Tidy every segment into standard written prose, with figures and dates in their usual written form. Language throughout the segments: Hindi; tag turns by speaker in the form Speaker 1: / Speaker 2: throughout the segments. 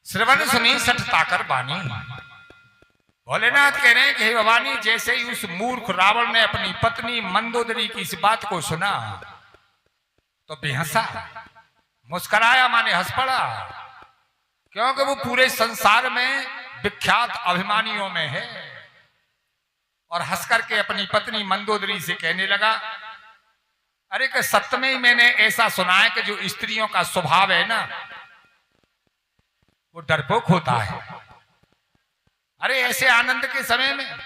Speaker 1: श्रवण सुनी सठ ताकर बानी। भोलेनाथ कह रहे हैं कि हे भवानी, जैसे ही उस मूर्ख रावण ने अपनी पत्नी मंदोदरी की इस बात को सुना तो बेहंसा, मुस्कुराया माने हंस पड़ा, क्योंकि वो पूरे संसार में विख्यात अभिमानियों में है। और हंस करके अपनी पत्नी मंदोदरी से कहने लगा, अरे कि सत्य में ही मैंने ऐसा सुना है कि जो स्त्रियों का स्वभाव है ना, वो डरपोक होता है। अरे ऐसे आनंद के समय में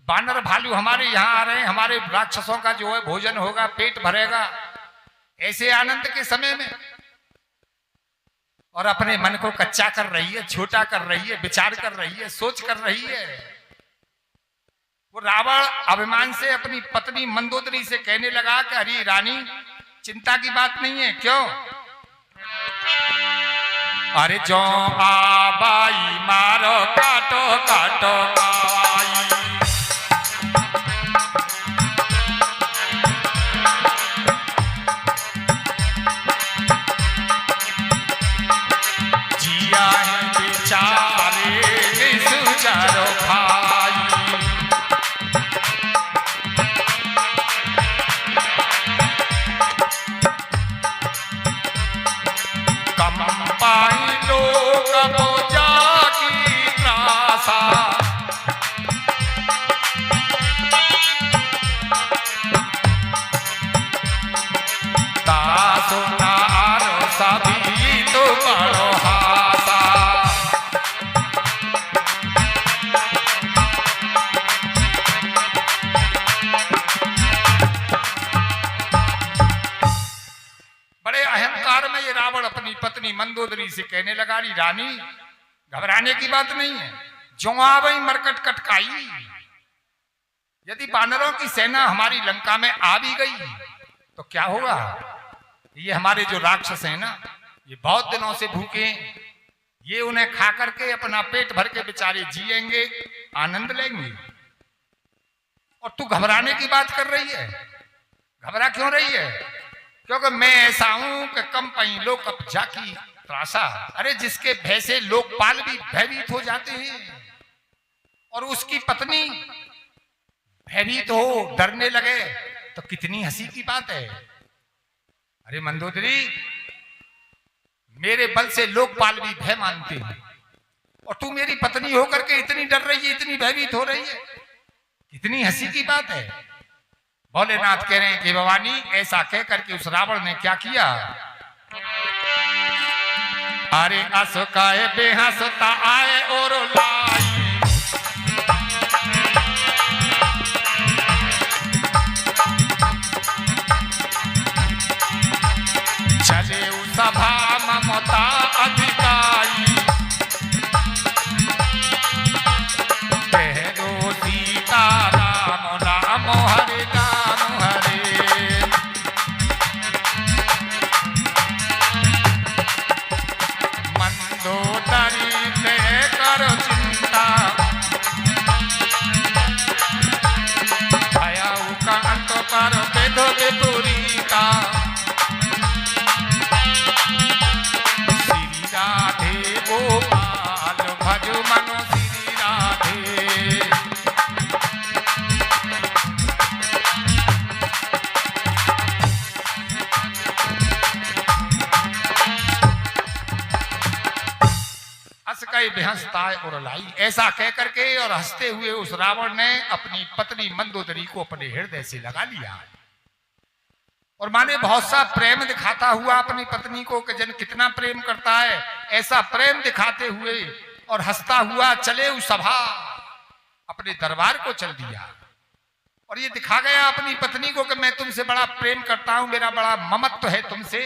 Speaker 1: बानर भालू हमारे यहाँ आ रहे हैं, हमारे राक्षसों का जो है भोजन होगा, पेट भरेगा, ऐसे आनंद के समय में, और अपने मन को कच्चा कर रही है, छोटा कर रही है, विचार कर रही है, सोच कर रही है। वो रावण अभिमान से अपनी पत्नी मंदोदरी से कहने लगा कि अरे रानी, चिंता की बात नहीं है। क्यों? अरे जो आबाई मारो काटो काटो आई, जिया है बेचारे निसुचारो भाई, कम पाई लोग तो जाकी त्रासा, तासो नारो सभी तो बड़ो हासा। बड़े अहंकार में ये रावण अपनी पत्नी मंदोदरी से कहने लगा, रानी घबराने की बात नहीं है, जो आवई मरकट कटकाई। यदि वानरों की सेना हमारी लंका में आ भी गई तो क्या होगा? ये हमारे जो राक्षस हैं ना, ये बहुत दिनों से भूखे, ये उन्हें खा करके अपना पेट भर के बेचारे जिएंगे, आनंद लेंगे, और तू घबराने की बात कर रही है। घबरा क्यों रही है? क्योंकि मैं ऐसा हूं कि कम पई लोग अब जाकी त्रासा। अरे जिसके भय से लोकपाल भी भयभीत हो जाते हैं, और उसकी पत्नी भयभीत हो, डरने लगे, तो कितनी हंसी की बात है। अरे मंदोदरी, मेरे बल से लोकपाल भी भय मानते हैं, और तू मेरी पत्नी होकर के इतनी डर रही है, इतनी भयभीत हो रही है, कितनी हंसी की बात है। भोलेनाथ कह रहे हैं कि भवानी, ऐसा कह करके उस रावण ने क्या किया? अरे असुकाए बेहंसता आए और लाई, चले उस सभा ममता अधिकारी, कहो सीता राम राम हरे राम हरे। मंदोदरी ने करो चिंता, भया का अंत पर बेदो बेपुरीता, श्री राधे गोपाल भजो मनो श्री राधे। असकाई बेहंसता और लाई, ऐसा कह करके और हंसते हुए उस रावण ने अपनी पत्नी मंदोदरी को अपने हृदय से लगा लिया, और माने बहुत सा प्रेम दिखाता हुआ अपनी पत्नी को, कि जन कितना प्रेम करता है, ऐसा प्रेम दिखाते हुए और हंसता हुआ चले उस सभा, अपने दरबार को चल दिया, और ये दिखा गया अपनी पत्नी को कि मैं तुमसे बड़ा प्रेम करता हूं, मेरा बड़ा ममत्व है तुमसे।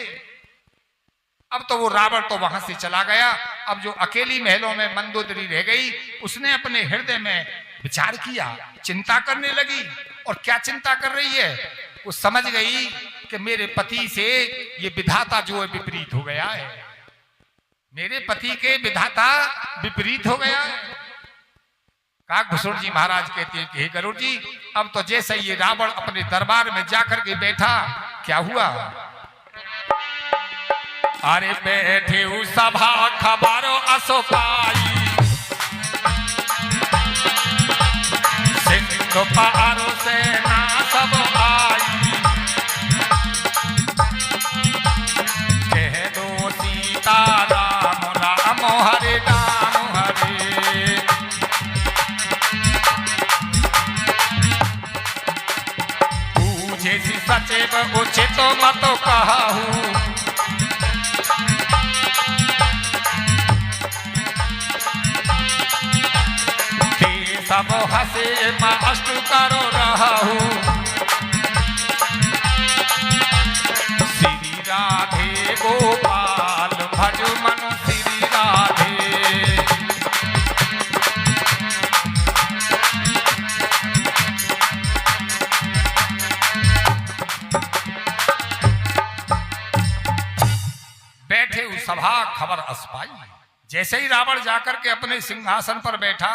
Speaker 1: अब तो वो रावण तो वहां से चला गया। अब जो अकेली महलों में मंदोदरी रह गई, उसने अपने हृदय में विचार किया, चिंता करने लगी। और क्या चिंता कर रही है? वो समझ गई कि मेरे पति से ये विधाता जो है विपरीत हो गया है, मेरे पति के विधाता विपरीत हो गया है। काकभूषण जी महाराज कहते हैं कि हे गरुड़ जी, अब तो जैसे ये रावण अपने दरबार में जाकर के बैठा, क्या हुआ? अरे बैठे सभा खबरो सो पाई, सिंधु पारो सेना सब आई, कह दो सीता राम राम हरे राम हरे। पूछे सी सचिव उचित मत कहूँ, सब हसे माष्ट करो रहू, श्री राधे गोपाल भज मन श्री राधे। बैठे उस सभा खबर अस्पाई। जैसे ही रावण जाकर के अपने सिंहासन पर बैठा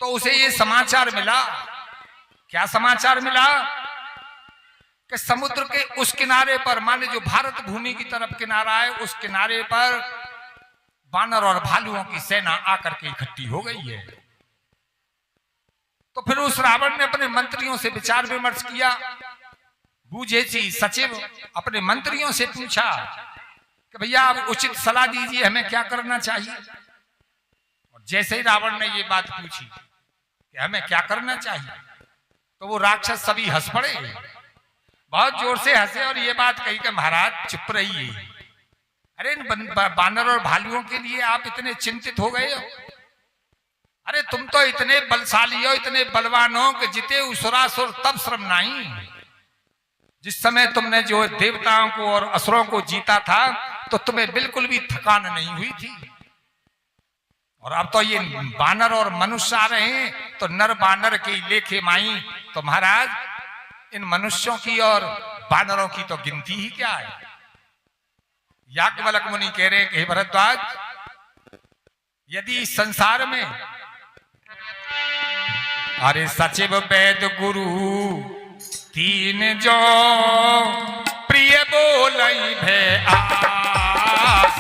Speaker 1: तो उसे ये समाचार मिला। क्या समाचार मिला? कि समुद्र के उस किनारे पर, मान जो भारत भूमि की तरफ किनारा है, उस किनारे पर बानर और भालुओं की सेना आकर के इकट्ठी हो गई है। तो फिर उस रावण ने अपने मंत्रियों से विचार विमर्श किया। बूझे सी सचिव अपने मंत्रियों से पूछा कि भैया आप उचित सलाह दीजिए, हमें क्या करना चाहिए। और जैसे ही रावण ने ये बात पूछी कि हमें क्या करना चाहिए, तो वो राक्षस सभी हंस पड़े, बहुत जोर से हंसे और ये बात कही कि महाराज चुप रहिए, अरे इन बानर और भालुओं के लिए आप इतने चिंतित हो गए हो? अरे तुम तो इतने बलशाली हो, इतने बलवान हो कि जिते उसुरासुर तब श्रम नहीं। जिस समय तुमने जो देवताओं को और असुरों को जीता था तो तुम्हें बिल्कुल भी थकान नहीं हुई थी। और अब तो ये बानर और मनुष्य आ रहे हैं तो नर बानर की लेखे माई, तो महाराज इन मनुष्यों की और बानरों की तो गिनती ही क्या है। याज्ञवल्क्य मुनि कह रहे हैं कि हे भरद्वाज, यदि इस संसार में अरे सचिव वैद गुरु तीन जो प्रिय बोलई भय आस,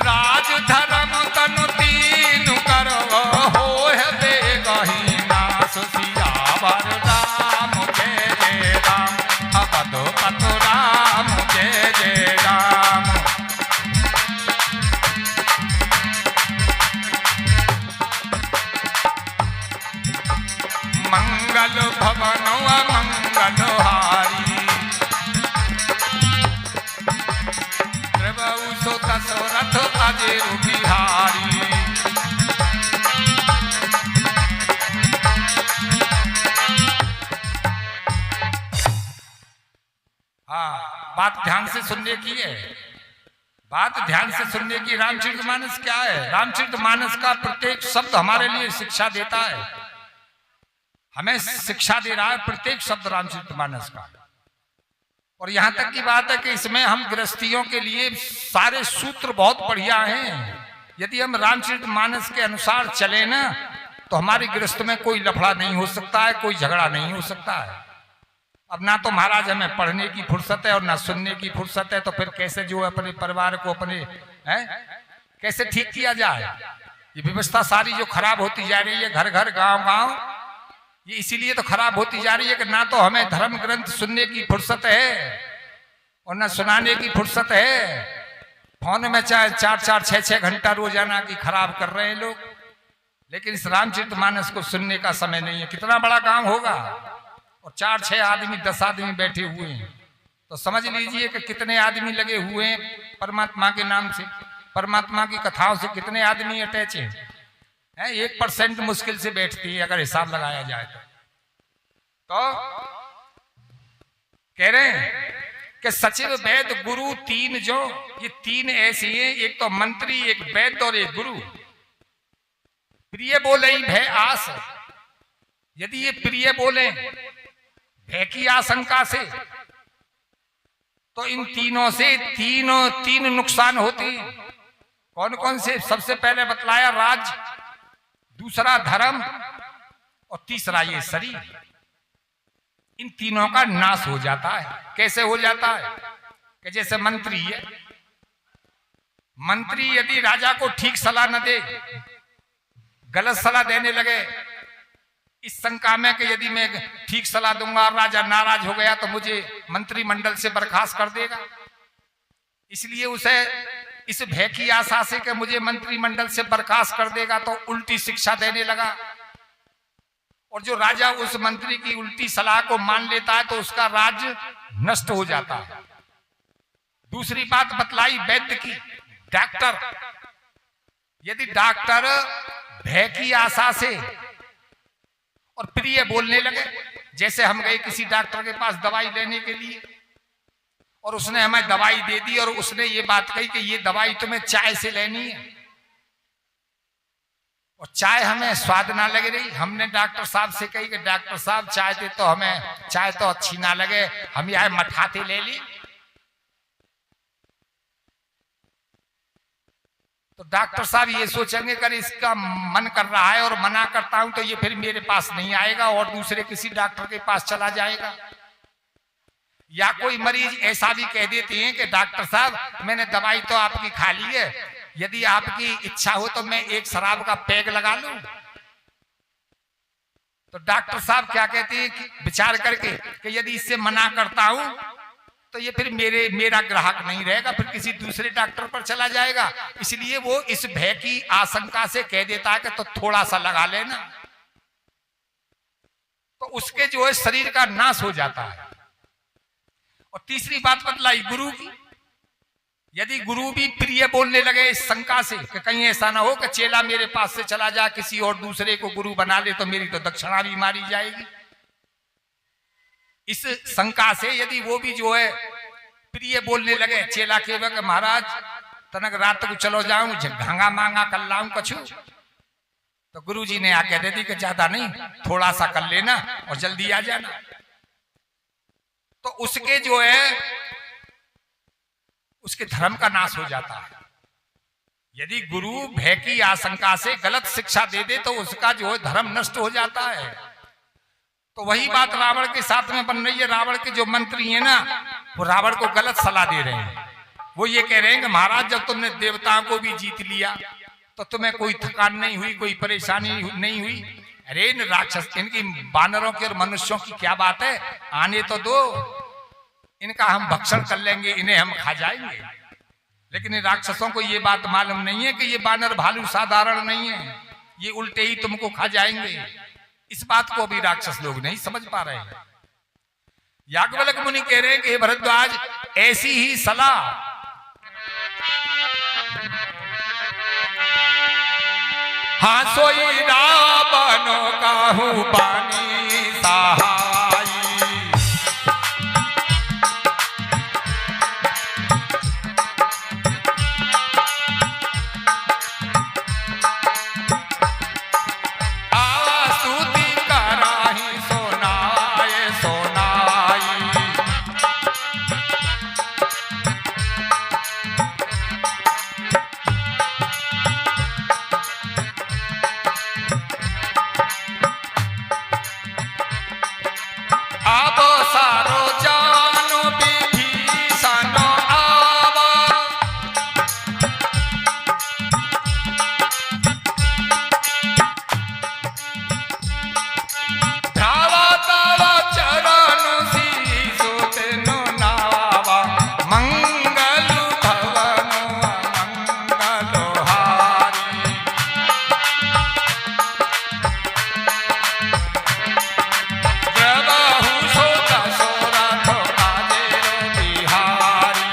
Speaker 1: राज धर्म तनु तीन करो हो दे गही नास, सियावर राम जय जय राम, अवधो पतु राम जय जय राम। मंगल भवन मंगल हारी, प्रभु सो दशरथ अजेरु बिहारी। हाँ, बात ध्यान से सुनने की है, बात ध्यान से सुनने की। रामचरितमानस क्या है? रामचरितमानस का प्रत्येक शब्द हमारे लिए शिक्षा देता है, हमें शिक्षा दे रहा है प्रत्येक शब्द रामचरितमानस का। और यहां तक की बात है कि इसमें हम गृहस्थियों के लिए सारे सूत्र बहुत बढ़िया हैं। यदि हम रामचरितमानस के अनुसार चले ना तो हमारी गृहस्थ में कोई लफड़ा नहीं हो सकता है, कोई झगड़ा नहीं हो सकता है। अब ना तो महाराज हमें पढ़ने की फुर्सत है और ना सुनने की फुर्सत है, तो फिर कैसे जो अपने परिवार को अपने कैसे ठीक किया जाए। ये व्यवस्था सारी जो खराब होती जा रही है, घर घर गांव गांव, ये इसीलिए तो खराब होती जा रही है कि ना तो हमें धर्म ग्रंथ सुनने की फुर्सत है और ना सुनाने की फुर्सत है। फोन में चाहे 4-4, 6-6 घंटा रोजाना की खराब कर रहे हैं लोग, लेकिन इस रामचरितमानस को सुनने का समय नहीं है। कितना बड़ा काम होगा और 4-6 आदमी 10 आदमी बैठे हुए हैं, तो समझ लीजिए कि कितने आदमी लगे हुए हैं परमात्मा के नाम से, परमात्मा की कथाओं से कितने आदमी अटैच है। 1% मुश्किल से बैठती है अगर हिसाब लगाया जाए तो कह रहे हैं कि सचिव वैद गुरु तीन जो, ये तीन ऐसी हैं, एक तो मंत्री, एक वैद और एक गुरु। प्रिय बोले ही भय आस, यदि ये प्रिय बोले भय की आशंका से तो इन तीनों से तीन नुकसान होते हैं। कौन कौन से? सबसे पहले बतलाया राज, दूसरा धर्म और तीसरा ये शरीर। इन तीनों का नाश हो जाता है। कैसे हो जाता है? कि जैसे मंत्री है, मंत्री यदि राजा को ठीक सलाह न दे, गलत सलाह देने लगे, इस शंका में कि यदि मैं ठीक सलाह दूंगा और राजा नाराज हो गया तो मुझे मंत्रिमंडल से बर्खास्त कर देगा, इसलिए उसे इस भय की आशा से कि मुझे मंत्रिमंडल से बर्खास्त कर देगा तो उल्टी शिक्षा देने लगा। और जो राजा उस मंत्री की उल्टी सलाह को मान लेता है तो उसका राज्य नष्ट हो जाता है। दूसरी बात बतलाई वैद्य की, डॉक्टर, यदि डॉक्टर भय की आशा से और प्रिय बोलने लगे, जैसे हम गए किसी डॉक्टर के पास दवाई लेने के लिए और उसने हमें दवाई दे दी और उसने ये बात कही कि ये दवाई तुम्हें चाय से लेनी है, और चाय हमें स्वाद ना लगे रही। हमने डॉक्टर साहब से कही कि डॉक्टर साहब चाय दे तो हमें चाय तो अच्छी ना लगे, हम यह मठाते ले ली। तो डॉक्टर साहब ये सोचेंगे कि इसका मन कर रहा है और मना करता हूं तो ये फिर मेरे पास नहीं आएगा और दूसरे किसी डॉक्टर के पास चला जाएगा। या कोई मरीज ऐसा भी कह देते हैं कि डॉक्टर साहब मैंने दवाई तो आपकी खा ली है, यदि आपकी इच्छा हो तो मैं एक शराब का पैग लगा लूं। तो डॉक्टर साहब क्या कहते हैं कि विचार करके कि यदि इससे मना करता हूं तो ये फिर मेरा ग्राहक नहीं रहेगा, फिर किसी दूसरे डॉक्टर पर चला जाएगा। इसलिए वो इस भय की आशंका से कह देता है कि तो थोड़ा सा लगा लेना, तो उसके जो है शरीर का नाश हो जाता है। और तीसरी बात बतलाई गुरु की, यदि गुरु भी प्रिय बोलने लगे इस शंका से कि कहीं ऐसा ना हो कि चेला मेरे पास से चला जाए, किसी और दूसरे को गुरु बना ले तो मेरी तो दक्षिणा भी मारी जाएगी, इस शंका से यदि वो भी जो है प्रिय बोलने लगे चेला के वक्त, महाराज तनक रात को चलो जाऊं, घांगा मांगा कर लाऊं कछु, तो गुरु जी ने आके दे दी कि ज्यादा नहीं, थोड़ा सा कर लेना और जल्दी आ जाना। तो उसके जो है उसके धर्म का नाश हो जाता है। यदि गुरु भय की आशंका से गलत शिक्षा दे दे तो उसका जो है धर्म नष्ट हो जाता है। तो वही बात रावण के साथ में बन रही है। रावण के जो मंत्री हैं ना, वो रावण को गलत सलाह दे रहे हैं। वो ये कह रहे हैं कि महाराज जब तुमने देवताओं को भी जीत लिया तो तुम्हें कोई थकान नहीं हुई, कोई परेशानी नहीं हुई। अरे इन राक्षस, इनकी बानरों के और मनुष्यों की क्या बात है, आने तो दो, इनका हम भक्षण कर लेंगे, इन्हें हम खा जाएंगे। लेकिन इन राक्षसों को ये बात मालूम नहीं है कि ये बानर भालू साधारण नहीं है, ये उल्टे ही तुमको खा जाएंगे। इस बात को भी राक्षस लोग नहीं समझ पा रहे हैं। याज्ञवल्क्य मुनि कह रहे हैं कि हे भरद्वाज, ऐसी ही सलाह हाँ सोई रावण काहू बानी सहाई, स्तुति कराही सोनाए सोनाई। अब सारो जानो विभीषण आवा, धावा तावा चरण शीशो तेनो नावा, मंगल भवन मंगल हारी। प्रभु सो दशरथ काजेर बिहारी।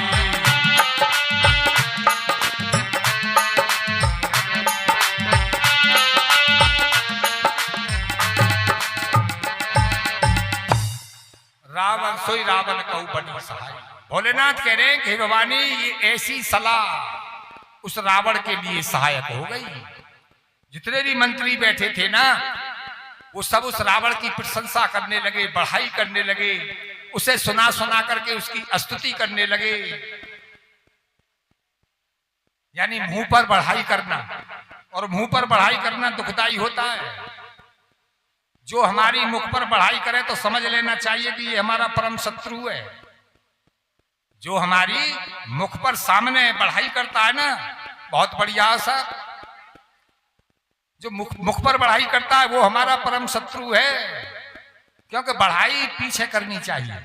Speaker 1: रावण सोई रावण कहू बनी सहाय। भोलेनाथ कह रहे हैं कि हे भवानी, ये ऐसी सलाह उस रावण के लिए सहायक हो गई। जितने भी मंत्री बैठे थे ना, वो सब उस रावण की प्रशंसा करने लगे, बढ़ाई करने लगे, उसे सुना सुना करके उसकी स्तुति करने लगे। यानी मुंह पर बढ़ाई करना, और मुंह पर बढ़ाई करना दुखदाई होता है। जो हमारी मुख पर बढ़ाई करे तो समझ लेना चाहिए कि ये हमारा परम शत्रु है। जो हमारी मुख पर सामने बढ़ाई करता है ना, बहुत बढ़िया सर, जो मुख पर बढ़ाई करता है वो हमारा परम शत्रु है। क्योंकि बढ़ाई पीछे करनी चाहिए।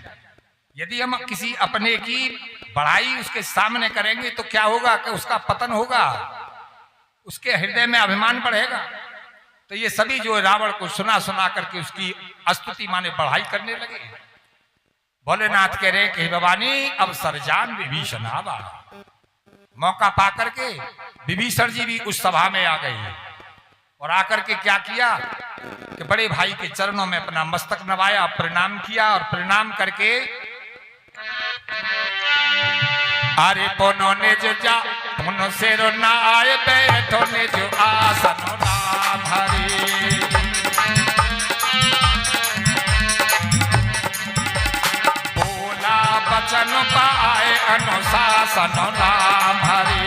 Speaker 1: यदि हम किसी अपने की बढ़ाई उसके सामने करेंगे तो क्या होगा कि उसका पतन होगा, उसके हृदय में अभिमान बढ़ेगा। तो ये सभी जो रावण को सुना सुना करके उसकी स्तुति माने बढ़ाई करने लगे। भोलेनाथ कह रहे कि भवानी अब सरजान विभीषण आवा। मौका पा करके विभीषण जी भी उस सभा में आ गए और आकर के क्या किया कि बड़े भाई के चरणों में अपना मस्तक नवाया, प्रणाम किया और प्रणाम करके अरे पोनो ने जो जा पोनो से रो ना आए बैठो ने जो आसन नाम हरे। बोला वचन पाए अनुशासन नाम हरे।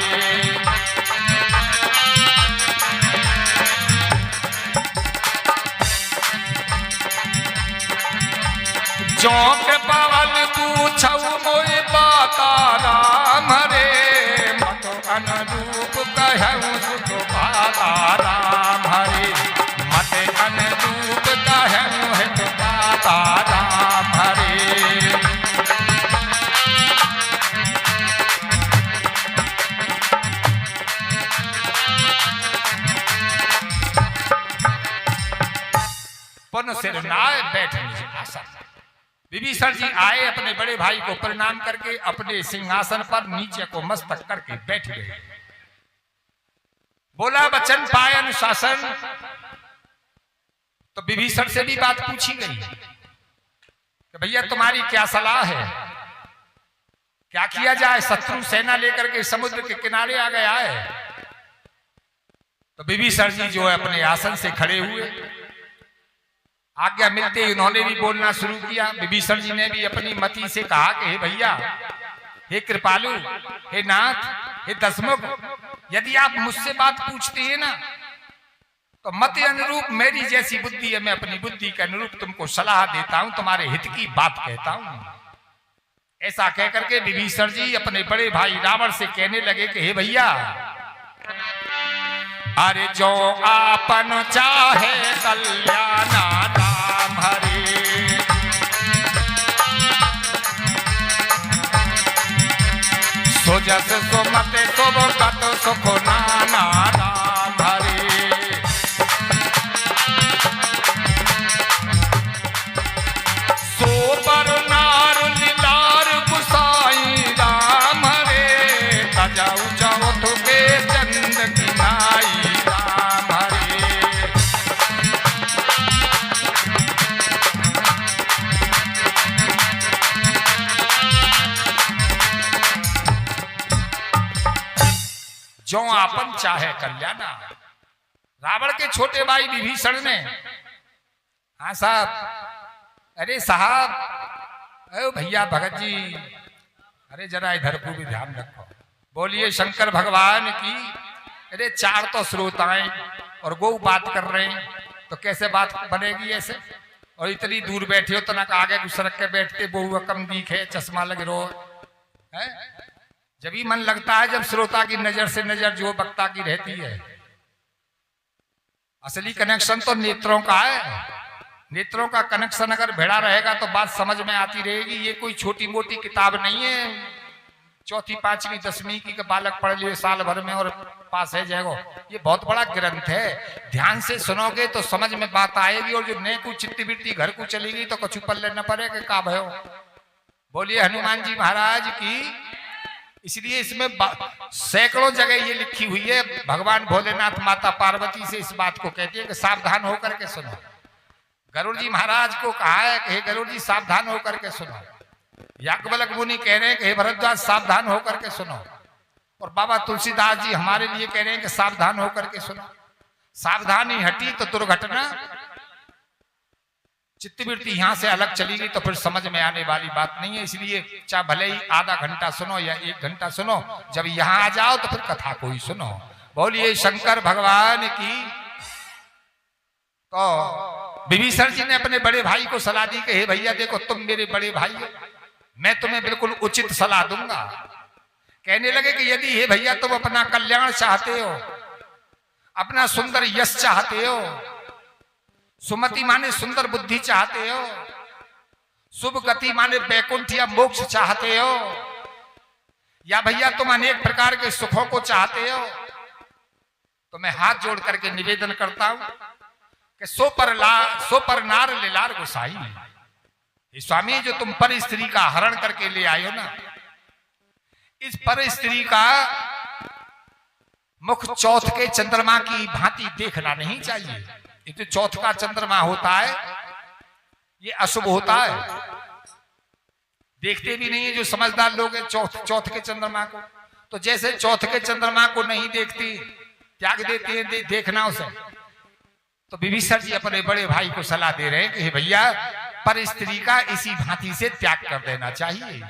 Speaker 1: चौक पवन पूछऊ मोए बाता राम हरे। मत अनुरूप कहूँ सुख बाता राम हरे। मत अनुरूप कहूँ है तो बाता राम हरे। पुन सिर नाय बैठे आसन। विभीषण जी आए, अपने बड़े भाई को प्रणाम करके अपने सिंहासन पर नीचे को मस्तक करके बैठ गए। बोला वचन पाए अनुशासन। तो विभीषण से भी बात पूछी गई कि भैया तुम्हारी क्या सलाह है, क्या किया जाए। शत्रु सेना लेकर के समुद्र के किनारे आ गया है। तो विभीषण जी जो है अपने आसन से खड़े हुए। आज्ञा मिलते ही उन्होंने भी बोलना शुरू किया। विभीषण जी ने भी अपनी मति से कहा कि हे भैया, हे कृपालु, हे नाथ, हे दशमुख, यदि आप मुझसे बात पूछते हैं ना तो मत अनुरूप मेरी जैसी बुद्धि है, मैं अपनी बुद्धि के अनुरूप तुमको सलाह देता हूं, तुम्हारे हित की बात कहता हूं। ऐसा कहकर के विभीषण जी अपने बड़े भाई रावण से कहने लगे कि हे भैया, अरे जो आपन चाहे कल्याणा राम हरे। सोजस सुमते सुभ कत सुख नाना राम हरे। सो पर नार लीलार गुसाई राम हरे। तजाऊ जाओ तुके चंद की नाई राम हरे। जो आपन चाहे कल्याणा। रावण के छोटे भाई विभीषण ने, हाँ साहब, अरे साहब, अरे भैया भगत जी, अरे जरा इधर को भी ध्यान रखो। बोलिए शंकर भगवान की। अरे चार तो श्रोताएं और गौ बात कर रहे हैं तो कैसे बात बनेगी ऐसे। और इतनी दूर बैठे हो तो ना आगे गुसरक के बैठते, बहु कम दिखे, चश्मा लगे रो है। जब ही मन लगता है जब श्रोता की नजर से नजर जो वक्ता की रहती है। असली कनेक्शन तो नेत्रों का है। नेत्रों का कनेक्शन अगर भिड़ा रहेगा तो बात समझ में आती रहेगी। ये कोई छोटी मोटी किताब नहीं है, चौथी पांचवी दसवीं की बालक पढ़ लिए साल भर में और पास है जाएगो। ये बहुत बड़ा ग्रंथ है। ध्यान से सुनोगे तो समझ में बात आएगी। और जो नए को चित्तवृत्ति घर को चली गई तो कुछ पल्ले न पड़े कि का भयो। बोलिए हनुमान जी महाराज की। इसलिए इसमें सैकड़ों जगह ये लिखी हुई है। भगवान भोलेनाथ माता पार्वती से इस बात को कहती है कि सावधान होकर के सुनो। गरुड़ जी महाराज को कहा है कि हे गरुड़ जी सावधान होकर के सुनो। याज्ञवल्क्य मुनि कह रहे हैं कि हे भरद्वाज सावधान होकर के सुनो। और बाबा तुलसीदास जी हमारे लिए कह रहे हैं कि सावधान होकर के सुनो। सावधानी हटी तो दुर्घटना। चित्तवृत्ति यहां से अलग चली गई तो फिर समझ में आने वाली बात नहीं है। इसलिए चाहे भले ही आधा घंटा सुनो या 1 घंटा सुनो, जब यहां आ जाओ तो फिर कथा को ही सुनो। बोलिए शंकर भगवान की। तो विभीषण जी ने अपने बड़े भाई को सलाह दी कि हे भैया देखो तुम मेरे बड़े भाई हो, मैं तुम्हें बिल्कुल उचित सलाह दूंगा। कहने लगे कि यदि हे भैया तुम अपना कल्याण चाहते हो, अपना सुंदर यश चाहते हो, सुमति माने सुंदर बुद्धि चाहते हो, शुभ गति माने वैकुंठ या मोक्ष चाहते हो, या भैया तुम अनेक प्रकार के सुखों को चाहते हो, तो मैं हाथ जोड़ करके निवेदन करता हूं कि सो पर नार लेलार गोसाई, स्वामी जो तुम पर स्त्री का हरण करके ले आए हो ना, इस पर स्त्री का मुख चौथ के चंद्रमा की भांति देखना नहीं चाहिए। ये जो चौथ का चंद्रमा होता है ये अशुभ होता है, देखते भी नहीं है जो समझदार लोग हैं चौथ के चंद्रमा को। तो जैसे चौथ के चंद्रमा को नहीं देखती, त्याग देते हैं देखना उसे, तो विभीषण जी अपने बड़े भाई को सलाह दे रहे हैं कि भैया पर स्त्री का इसी भांति से त्याग कर देना चाहिए।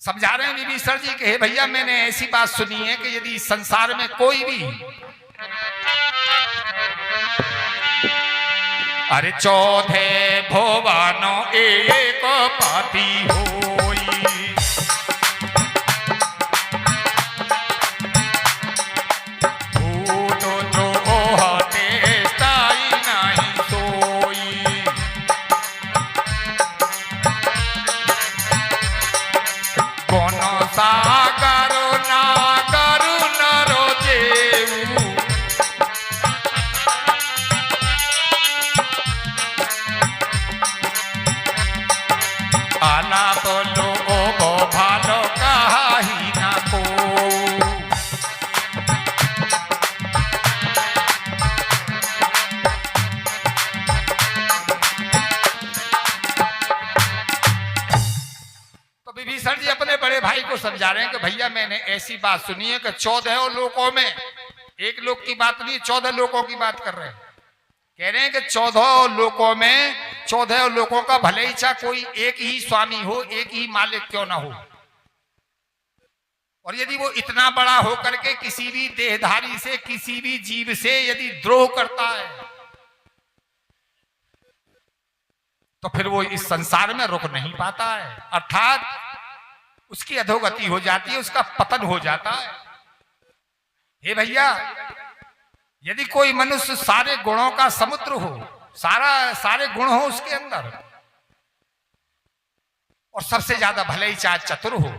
Speaker 1: समझा रहे हैं विभीषण जी कि हे भैया मैंने ऐसी बात सुनी है कि यदि संसार में कोई भी अरे चौथे भुवनो एक पति होई, भूत द्रोहते ताई नहीं सोई, कौन सा करुणा करुणरो जेऊ, आलाप लोगो भालो काही ना को। तो विभीषण जी अपने बड़े भाई को समझा रहे हैं कि भैया मैंने ऐसी बात सुनी है कि 14 लोकों में, एक लोक की बात नहीं 14 लोकों की बात कर रहे हैं। कह रहे हैं कि 14 लोकों में 14 लोकों का भले ही चाहे कोई एक ही स्वामी हो, एक ही मालिक क्यों ना हो, और यदि वो इतना बड़ा हो करके किसी भी देहधारी से, किसी भी जीव से यदि द्रोह करता है तो फिर वो इस संसार में रुक नहीं पाता है, अर्थात उसकी अधोगति हो जाती है, उसका पतन हो जाता है। हे भैया यदि कोई मनुष्य सारे गुणों का समुद्र हो, सारे गुण हो उसके अंदर, और सबसे ज्यादा भले ही चाहे चतुर हो,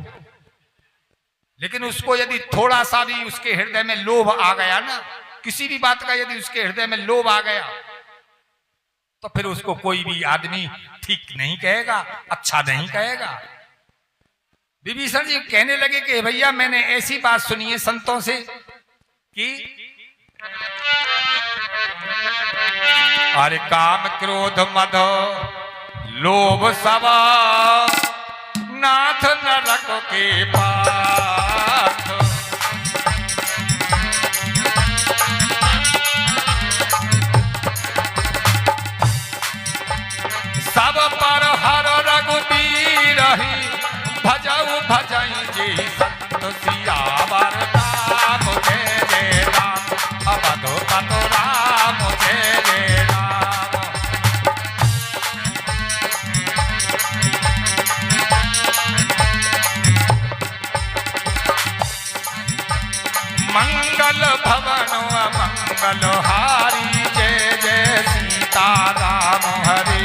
Speaker 1: लेकिन उसको यदि थोड़ा सा भी उसके हृदय में लोभ आ गया ना, किसी भी बात का यदि उसके हृदय में लोभ आ गया तो फिर उसको कोई भी आदमी ठीक नहीं कहेगा, अच्छा नहीं कहेगा। विभीषण जी कहने लगे कि भैया मैंने ऐसी बात सुनी है संतों से कि अरे काम क्रोध मद लोभ सब नाथ नरक के पाथ, सब पर हर रघुबीर भजऊ भजई जी संत सियावर राम जय जय राम, अवधो पतो राम जय जय राम। मंगल भवन मंगल हारी जय जय सीता राम हरे,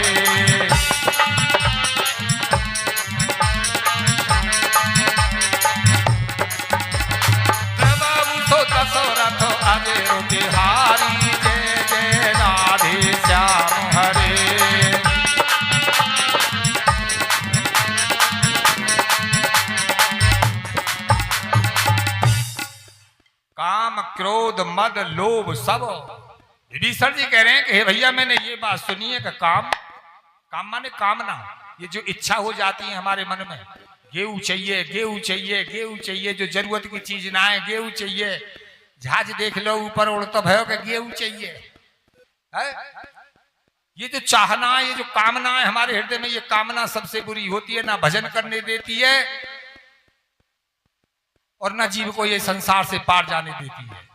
Speaker 1: दशरथ अजय बिहारी जय जय राधे श्याम हरे। काम क्रोध मद लोभ सब, विभीषण जी कह रहे हैं कि हे भैया मैंने ये बात सुनी है कि काम माने कामना, ये जो इच्छा हो जाती है हमारे मन में, गेहूं चाहिए गेहूं चाहिए गेहूं चाहिए, जो जरूरत की चीज ना है गेहूं चाहिए, जहाज देख लो ऊपर उड़ता भयो कि गेहूं चाहिए है? ये जो चाहना है, ये जो कामना है हमारे हृदय में, ये कामना सबसे बुरी होती है, ना भजन करने देती है और ना जीव को ये संसार से पार जाने देती है।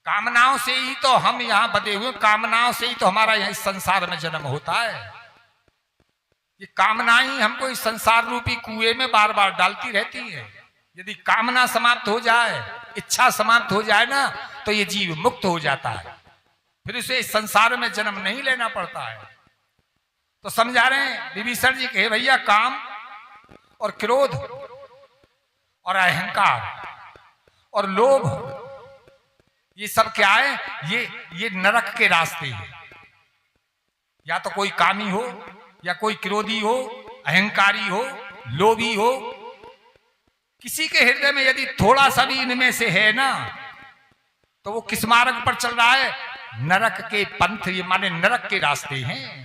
Speaker 1: कामनाओं से ही तो हम यहां बंधे हुए, कामनाओं से ही तो हमारा यह संसार में जन्म होता है। ये कामनाएं ही हमको इस संसार रूपी कुएं में बार बार डालती रहती है। यदि कामना समाप्त हो जाए, इच्छा समाप्त हो जाए ना, तो ये जीव मुक्त हो जाता है, फिर उसे इस संसार में जन्म नहीं लेना पड़ता है। तो समझा रहे हैं विभीषण जी के भैया, काम और क्रोध और अहंकार और लोभ, ये सब क्या है? ये नरक के रास्ते हैं। या तो कोई कामी हो, या कोई क्रोधी हो, अहंकारी हो, लोभी हो, किसी के हृदय में यदि थोड़ा सा भी इनमें से है ना, तो वो किस मार्ग पर चल रहा है? नरक के पंथ, ये माने नरक के रास्ते हैं।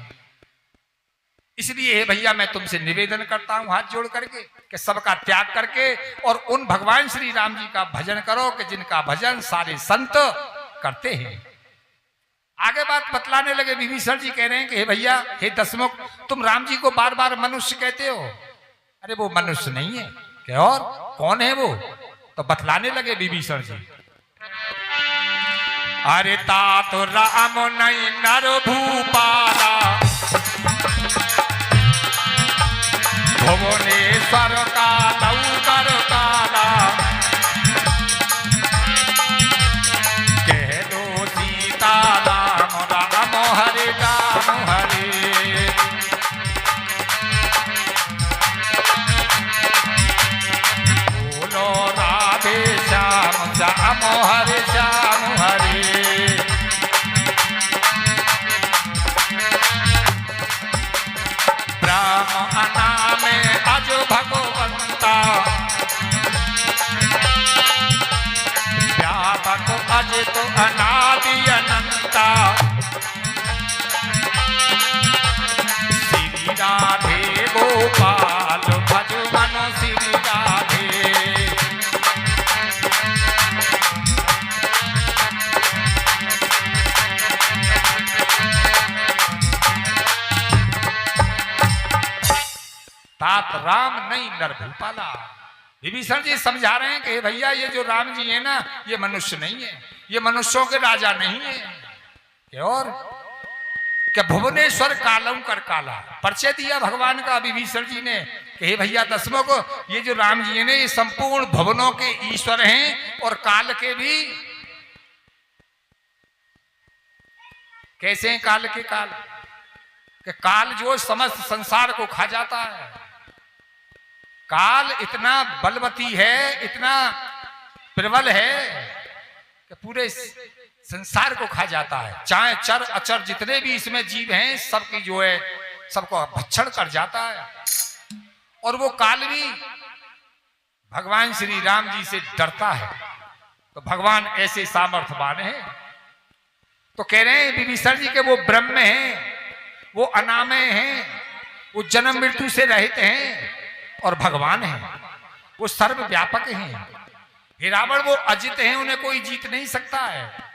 Speaker 1: इसलिए भैया मैं तुमसे निवेदन करता हूं हाथ जोड़ करके कि सबका त्याग करके और उन भगवान श्री राम जी का भजन करो कि जिनका भजन सारे संत करते हैं। आगे बात बतलाने लगे। विभीषण जी कह रहे हैं कि हे भैया, हे दशमुख, तुम राम जी को बार बार मनुष्य कहते हो। अरे वो मनुष्य नहीं है। क्या और कौन है वो? तो बतलाने लगे विभीषण जी। अरे तात राम नहीं नर भूपाला, भुवनेश्वर का लौकर काला, कह दो सीता राम राम हरे राम हरे। बोलो राधे श्याम श्याम हरे श्याम हरे। ब्रह्म अनामे अज भगवंता, व्यापक अज तो अनादि अनंता। श्री राधे गोपाल भज मन श्री राधे। तात राम नहीं नर भूपाला। विभीषण जी समझा रहे हैं कि भैया ये जो राम जी है ना, ये मनुष्य नहीं है, ये मनुष्यों के राजा नहीं है। और क्या भुवनेश्वर कालम कर काला, परिचय दिया भगवान का विभीषण जी ने कि हे भैया दशमों को, ये जो राम जी है ना, ये संपूर्ण भुवनों के ईश्वर हैं और काल के भी। कैसे हैं काल के? काल कि काल जो समस्त संसार को खा जाता है। काल इतना बलवती है, इतना प्रबल है कि पूरे संसार को खा जाता है। चाहे चर अचर जितने भी इसमें जीव हैं, सबकी जो है सबको भक्षण कर जाता है। और वो काल भी भगवान श्री राम जी से डरता है। तो भगवान ऐसे सामर्थ्यवान है। तो कह रहे हैं विभीषण जी के वो ब्रह्म हैं, वो अनामय हैं, वो जन्म मृत्यु से रहित हैं और भगवान हैं, वो सर्वव्यापक हैं। हे रावण, वो अजित हैं, उन्हें कोई जीत नहीं सकता है।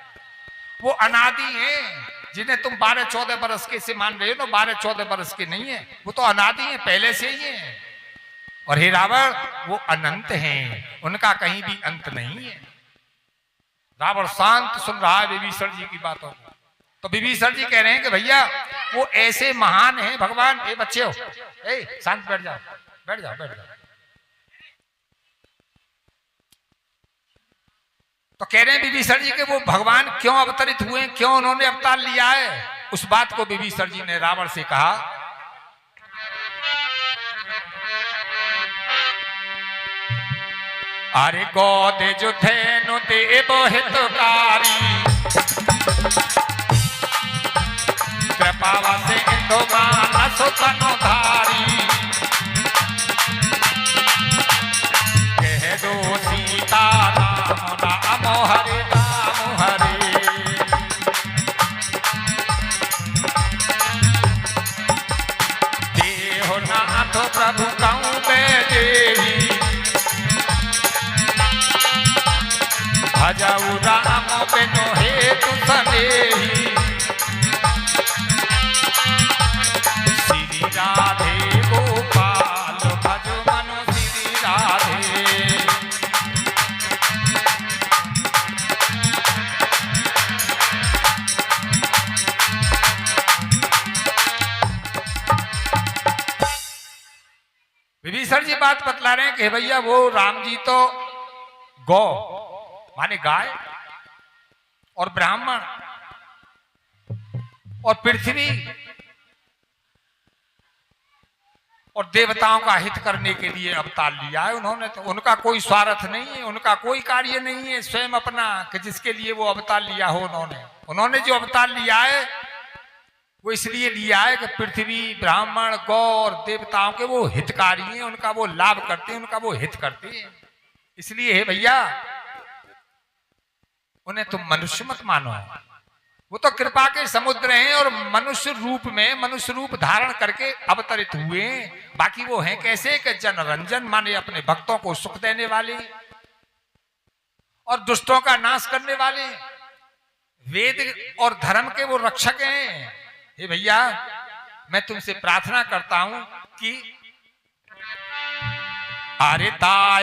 Speaker 1: वो अनादि हैं, जिन्हें तुम 12-14 बरस के से मान रहे हो ना, 12-14 बरस के नहीं है, वो तो अनादि हैं, पहले से ही हैं। और हे रावण, वो अनंत हैं, उनका कहीं भी अंत नहीं है। रावण शांत सुन रहा है विभीषण जी की बातों को। तो विभीषण जी कह रहे हैं कि भैया वो ऐसे महान हैं भगवान। ए बच्चे हो, ए शांत बैठ जाओ, बैठ जाओ, बैठ जाओ। तो कह रहे हैं विभीषण जी के वो भगवान क्यों अवतरित हुए, क्यों उन्होंने अवतार लिया है, उस बात को विभीषण जी ने रावण से कहा। अरे गोदे जो धेनु देव हितकारी, कृपावा से इंदुमान सुतनुधारी। कह दो सीता राम राम हरे राम हरे। देहो नाथ प्रभु कहूँ देही, भजऊ राम बिनु हेतु सनेही। श्री राधे गोपाल भज मनु श्री राधे। विभीषण जी बात बतला रहे हैं कि भैया वो राम जी तो गौ माने गाय और ब्राह्मण और पृथ्वी और देवताओं का हित करने के लिए अवतार लिया है उन्होंने। तो उनका कोई स्वार्थ नहीं है, उनका कोई कार्य नहीं है स्वयं अपना कि जिसके लिए वो अवतार लिया हो। उन्होंने जो अवतार लिया है वो इसलिए लिया है कि पृथ्वी ब्राह्मण गौ और देवताओं के वो हितकारी हैं, उनका वो लाभ करते हैं, उनका वो हित करते हैं। इसलिए है भैया उन्हें तुम मनुष्य मत मानो, वो तो कृपा के समुद्र हैं और मनुष्य रूप में मनुष्य रूप धारण करके अवतरित हुए। बाकी वो हैं कैसे कि जनरंजन माने अपने भक्तों को सुख देने वाले और दुष्टों का नाश करने वाले, वेद और धर्म के वो रक्षक हैं। हे भैया मैं तुमसे प्रार्थना करता हूं कि अरे ताय